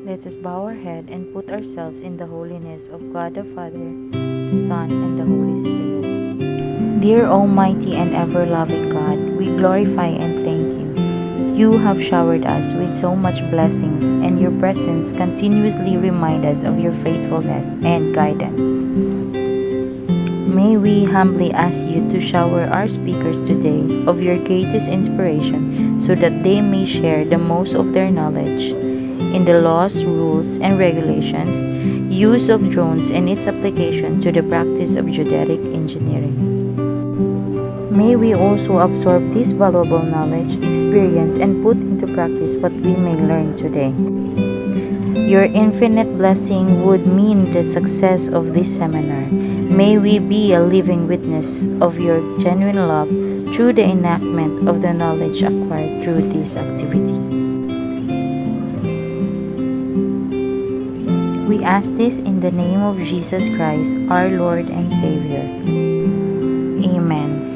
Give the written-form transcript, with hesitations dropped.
Let us bow our head and put ourselves in the holiness of God the Father, the Son, and the Holy Spirit. Dear Almighty and ever-loving God, we glorify and thank you. You have showered us with so much blessings, and your presence continuously remind us of your faithfulness and guidance. May we humbly ask you to shower our speakers today of your greatest inspiration so that they may share the most of their knowledge in the laws, rules, and regulations, use of drones and its application to the practice of geodetic engineering. May we also absorb this valuable knowledge, experience, and put into practice what we may learn today. Your infinite blessing would mean the success of this seminar. May we be a living witness of your genuine love through the enactment of the knowledge acquired through this activity. We ask this in the name of Jesus Christ, our Lord and Savior. Amen.